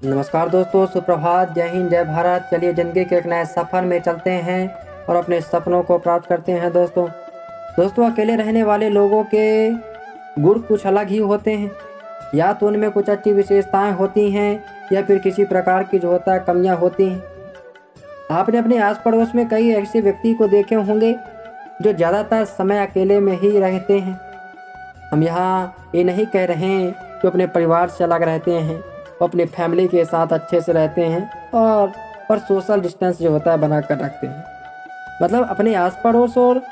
नमस्कार दोस्तों, सुप्रभात, जय हिंद, जय भारत। चलिए ज़िंदगी के एक नए सफ़र में चलते हैं और अपने सपनों को प्राप्त करते हैं। दोस्तों अकेले रहने वाले लोगों के गुण कुछ अलग ही होते हैं। या तो उनमें कुछ अच्छी विशेषताएं होती हैं या फिर किसी प्रकार की जो होता है कमियां होती हैं। आपने अपने आस पड़ोस में कई ऐसे व्यक्ति को देखे होंगे जो ज़्यादातर समय अकेले में ही रहते हैं। हम यहाँ ये नहीं कह रहे हैं कि अपने परिवार से अलग रहते हैं, वो अपनी फैमिली के साथ अच्छे से रहते हैं और सोशल डिस्टेंस जो होता है बना कर रखते हैं। मतलब अपने आस पड़ोस और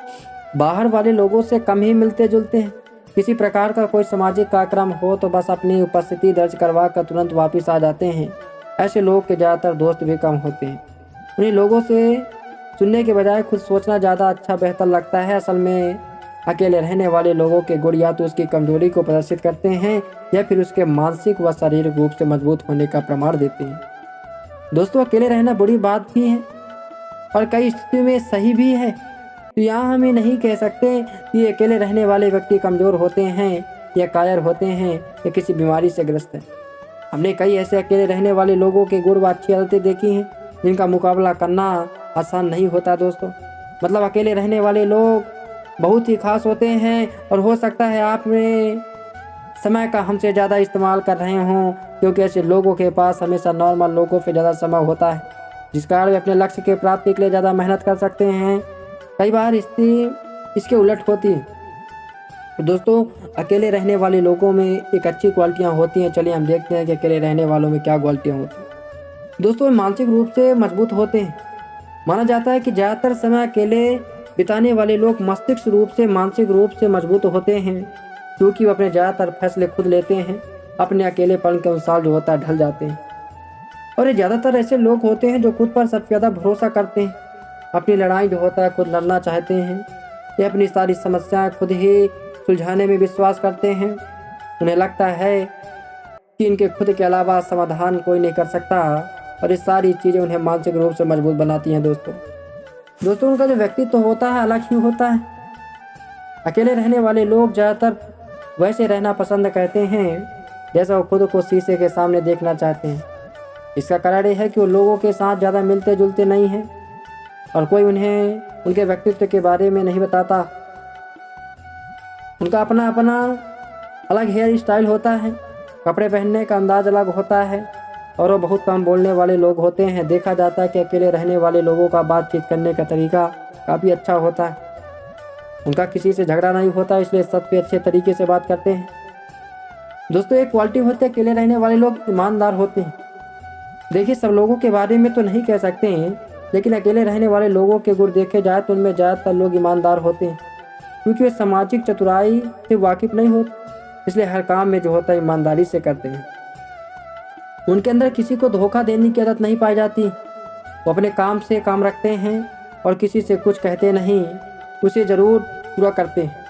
बाहर वाले लोगों से कम ही मिलते जुलते हैं। किसी प्रकार का कोई सामाजिक कार्यक्रम हो तो बस अपनी उपस्थिति दर्ज करवा कर तुरंत वापस आ जाते हैं। ऐसे लोग के ज़्यादातर दोस्त भी कम होते हैं। उन्हीं लोगों से सुनने के बजाय खुद सोचना ज़्यादा अच्छा बेहतर लगता है। असल में अकेले रहने वाले लोगों के गुण या तो उसकी कमजोरी को प्रदर्शित करते हैं या फिर उसके मानसिक व शारीरिक रूप से मजबूत होने का प्रमाण देते हैं। दोस्तों अकेले रहना बुरी बात भी है और कई स्थितियों में सही भी है। तो यहाँ हम ये नहीं कह सकते कि अकेले रहने वाले व्यक्ति कमज़ोर होते हैं या कायर होते हैं या किसी बीमारी से ग्रस्त है। हमने कई ऐसे अकेले रहने वाले लोगों के गुण व अच्छी आदतें देखी हैं जिनका मुकाबला करना आसान नहीं होता। दोस्तों मतलब अकेले रहने वाले लोग बहुत ही खास होते हैं और हो सकता है आप में समय का हमसे ज़्यादा इस्तेमाल कर रहे हों, क्योंकि ऐसे लोगों के पास हमेशा नॉर्मल लोगों से ज़्यादा समय होता है, जिस कारण वे अपने लक्ष्य के प्राप्ति के लिए ज़्यादा मेहनत कर सकते हैं। कई बार स्थिति इसके उलट होती है। तो दोस्तों अकेले रहने वाले लोगों में एक अच्छी क्वालिटियाँ होती हैं। चलिए हम देखते हैं कि अकेले रहने वालों में क्या क्वालिटियाँ होती हैं। दोस्तों मानसिक रूप से मजबूत होते हैं। माना जाता है कि ज़्यादातर समय अकेले बिताने वाले लोग मस्तिष्क रूप से मानसिक रूप से मजबूत होते हैं, क्योंकि वो अपने ज़्यादातर फैसले खुद लेते हैं, अपने अकेलेपन के अनुसार जो होता है ढल जाते हैं। और ये ज़्यादातर ऐसे लोग होते हैं जो खुद पर सबसे ज़्यादा भरोसा करते हैं, अपनी लड़ाई जो होता है खुद लड़ना चाहते हैं, ये अपनी सारी समस्याएं खुद ही सुलझाने में विश्वास करते हैं। उन्हें लगता है कि इनके खुद के अलावा समाधान कोई नहीं कर सकता और ये सारी चीज़ें उन्हें मानसिक रूप से मजबूत बनाती हैं। दोस्तों उनका जो व्यक्तित्व होता है अलग ही होता है। अकेले रहने वाले लोग ज़्यादातर वैसे रहना पसंद करते हैं जैसा वो खुद को शीशे के सामने देखना चाहते हैं। इसका कारण यह है कि वो लोगों के साथ ज़्यादा मिलते जुलते नहीं हैं और कोई उन्हें उनके व्यक्तित्व के बारे में नहीं बताता। उनका अपना अपना अलग हेयर स्टाइल होता है, कपड़े पहनने का अंदाज अलग होता है और वो बहुत कम बोलने वाले लोग होते हैं। देखा जाता है कि अकेले रहने वाले लोगों का बातचीत करने का तरीका काफ़ी अच्छा होता है। उनका किसी से झगड़ा नहीं होता, इसलिए सबसे अच्छे तरीके से बात करते हैं। दोस्तों एक क्वालिटी होती है, अकेले रहने वाले लोग ईमानदार होते हैं। देखिए सब लोगों के बारे में तो नहीं कह सकते हैं, लेकिन अकेले रहने वाले लोगों के गुण देखे जाए तो उनमें ज़्यादातर लोग ईमानदार होते हैं, क्योंकि वे सामाजिक चतुराई से वाकिफ नहीं होते, इसलिए हर काम में जो होता है ईमानदारी से करते हैं। उनके अंदर किसी को धोखा देने की आदत नहीं पाई जाती। वो अपने काम से काम रखते हैं और किसी से कुछ कहते नहीं, उसे ज़रूर पूरा करते हैं।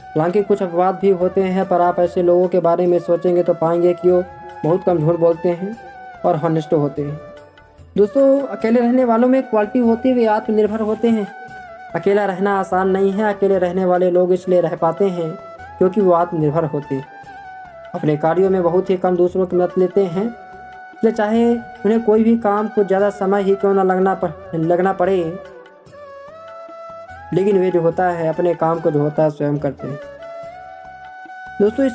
हालांकि कुछ अपवाद भी होते हैं, पर आप ऐसे लोगों के बारे में सोचेंगे तो पाएंगे कि वो बहुत कम झूठ बोलते हैं और हॉनेस्ट होते हैं। दोस्तों अकेले रहने वालों में क्वालिटी होती है, वे आत्मनिर्भर होते हैं। अकेला रहना आसान नहीं है। अकेले रहने वाले लोग इसलिए रह पाते हैं क्योंकि वो आत्मनिर्भर होते हैं। अपने कार्यों में बहुत ही कम दूसरों की मदद लेते हैं, इसलिए चाहे उन्हें कोई भी काम कुछ ज़्यादा समय ही क्यों ना लगना पड़े, लेकिन वे जो होता है अपने काम को जो होता है स्वयं करते हैं। दोस्तों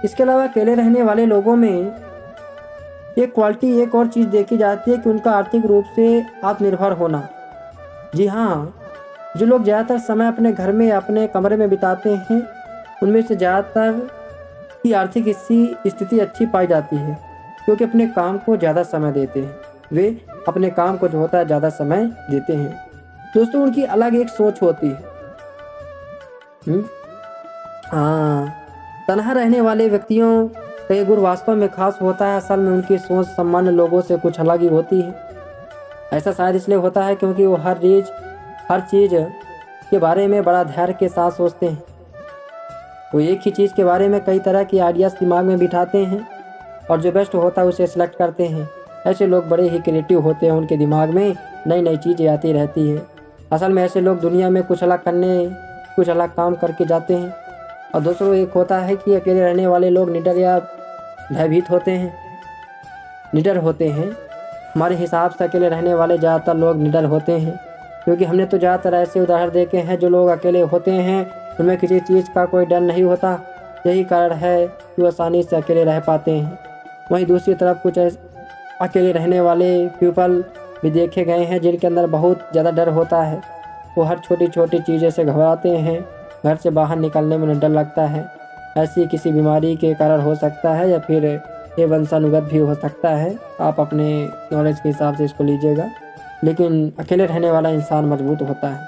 इसके अलावा अकेले रहने वाले लोगों में एक क्वालिटी एक और चीज़ देखी जाती है कि उनका आर्थिक रूप से आत्मनिर्भर होना। जी हाँ, जो लोग ज़्यादातर समय अपने घर में अपने कमरे में बिताते हैं, उनमें से ज़्यादातर की आर्थिक स्थिति अच्छी पाई जाती है, क्योंकि अपने काम को ज़्यादा समय देते हैं। वे अपने काम को जो होता है ज़्यादा समय देते हैं। दोस्तों उनकी अलग एक सोच होती है। तन्हा रहने वाले व्यक्तियों का ये गुण वास्तव में खास होता है। असल में उनकी सोच सामान्य लोगों से कुछ अलग ही होती है। ऐसा शायद इसलिए होता है क्योंकि वो हर चीज़ के बारे में बड़ा धैर्य के साथ सोचते हैं। वो एक ही चीज़ के बारे में कई तरह की आइडियाज़ दिमाग में बिठाते हैं और जो बेस्ट होता है उसे सिलेक्ट करते हैं। ऐसे लोग बड़े ही क्रिएटिव होते हैं, उनके दिमाग में नई नई चीज़ें आती रहती है। असल में ऐसे लोग दुनिया में कुछ अलग काम करके जाते हैं। और दूसरों एक होता है कि अकेले रहने वाले लोग निडर या भयभीत होते हैं। निडर होते हैं। हमारे हिसाब से अकेले रहने वाले ज़्यादातर लोग निडर होते हैं, क्योंकि हमने तो ज़्यादातर ऐसे उदाहरण देखे हैं जो लोग अकेले होते हैं, उनमें किसी चीज़ का कोई डर नहीं होता। यही कारण है कि वो आसानी से अकेले रह पाते हैं। वहीं दूसरी तरफ कुछ अकेले रहने वाले पीपल भी देखे गए हैं जिनके अंदर बहुत ज़्यादा डर होता है। वो हर छोटी छोटी चीज़ें से घबराते हैं, घर से बाहर निकलने में उन्हें डर लगता है। ऐसी किसी बीमारी के कारण हो सकता है या फिर ये वंशानुगत भी हो सकता है, आप अपने नॉलेज के हिसाब से इसको लीजिएगा। लेकिन अकेले रहने वाला इंसान मजबूत होता है,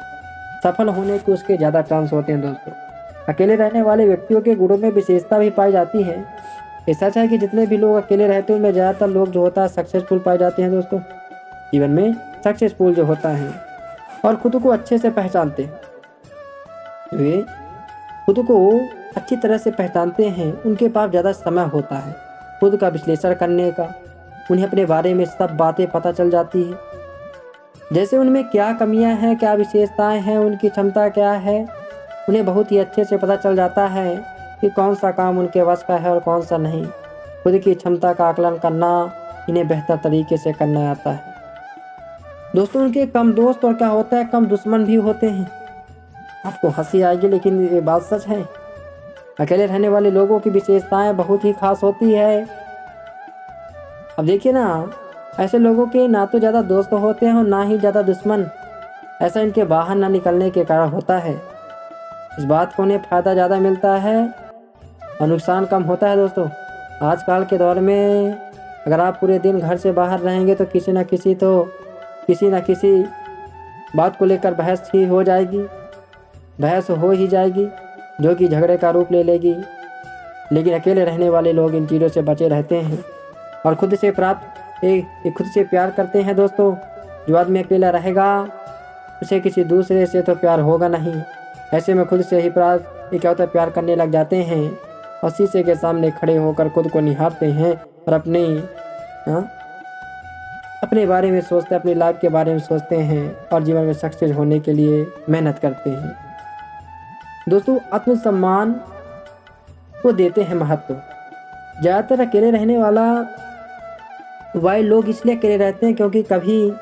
सफल होने के उसके ज़्यादा चांस होते हैं। दोस्तों, अकेले रहने वाले व्यक्तियों के गुणों में विशेषता भी पाई जाती है। ये सच है कि जितने भी लोग अकेले रहते हैं उनमें ज़्यादातर लोग जो होता है सक्सेसफुल पाए जाते हैं। दोस्तों, जीवन में सक्सेसफुल जो होता है और खुद को अच्छे से पहचानते हैं, वे खुद को अच्छी तरह से पहचानते हैं, उनके पास ज़्यादा समय होता है खुद का विश्लेषण करने का। उन्हें अपने बारे में सब बातें पता चल जाती है, जैसे उनमें क्या कमियां हैं, क्या विशेषताएं हैं, उनकी क्षमता क्या है। उन्हें बहुत ही अच्छे से पता चल जाता है कि कौन सा काम उनके वश का है और कौन सा नहीं। खुद की क्षमता का आकलन करना इन्हें बेहतर तरीके से करना आता है। दोस्तों, उनके कम दोस्त और क्या होता है, कम दुश्मन भी होते हैं। आपको हंसी आएगी लेकिन ये बात सच है। अकेले रहने वाले लोगों की विशेषताएं बहुत ही खास होती है। अब देखिए ना, ऐसे लोगों के ना तो ज़्यादा दोस्त होते हैं और ना ही ज़्यादा दुश्मन। ऐसा इनके बाहर ना निकलने के कारण होता है। इस बात को उन्हें फ़ायदा ज़्यादा मिलता है और नुकसान कम होता है। दोस्तों, आजकल के दौर में अगर आप पूरे दिन घर से बाहर रहेंगे तो किसी न किसी बात को लेकर बहस ही हो जाएगी, बहस हो ही जाएगी, जो कि झगड़े का रूप ले लेगी। लेकिन अकेले रहने वाले लोग इन चीज़ों से बचे रहते हैं और खुद से प्यार करते हैं। दोस्तों, जो आदमी अकेला रहेगा उसे किसी दूसरे से तो प्यार होगा नहीं। ऐसे में खुद से ही प्यार करने लग जाते हैं और शीशे के सामने खड़े होकर खुद को निहारते हैं और अपने बारे में सोचते हैं, अपनी लाइफ के बारे में सोचते हैं और जीवन में सक्सेस होने के लिए मेहनत करते हैं। दोस्तों, आत्मसम्मान को देते हैं महत्व। ज़्यादातर अकेले रहने वाले लोग इसलिए अकेले रहते हैं क्योंकि कभी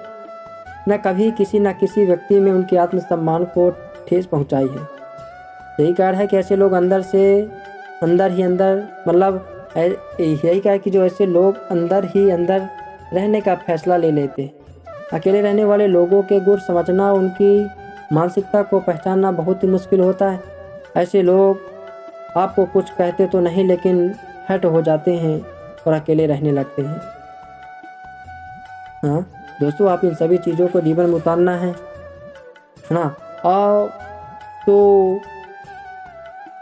न किसी व्यक्ति में उनके आत्मसम्मान को ठेस पहुंचाई है। यही कारण है कि ऐसे लोग अंदर यही कारण कि जो ऐसे लोग अंदर ही अंदर रहने का फैसला ले लेते हैं। अकेले रहने वाले लोगों के गुण समझना, उनकी मानसिकता को पहचानना बहुत ही मुश्किल होता है। ऐसे लोग आपको कुछ कहते तो नहीं लेकिन हट हो जाते हैं और अकेले रहने लगते हैं। दोस्तों, आप इन सभी चीज़ों को जीवन में उतारना है ना। और तो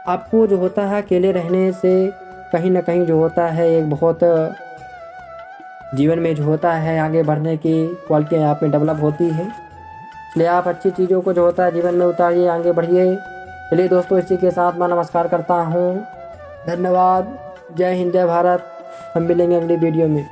आपको जो होता है अकेले रहने से कहीं ना कहीं जो होता है एक बहुत जीवन में जो होता है आगे बढ़ने की क्वालिटियाँ आप में डेवलप होती है। इसलिए आप अच्छी चीज़ों को जो होता है जीवन में उतारिए, आगे बढ़िए। चलिए दोस्तों, इसी के साथ मैं नमस्कार करता हूँ। धन्यवाद। जय हिंद, जय भारत। हम मिलेंगे अगली वीडियो में।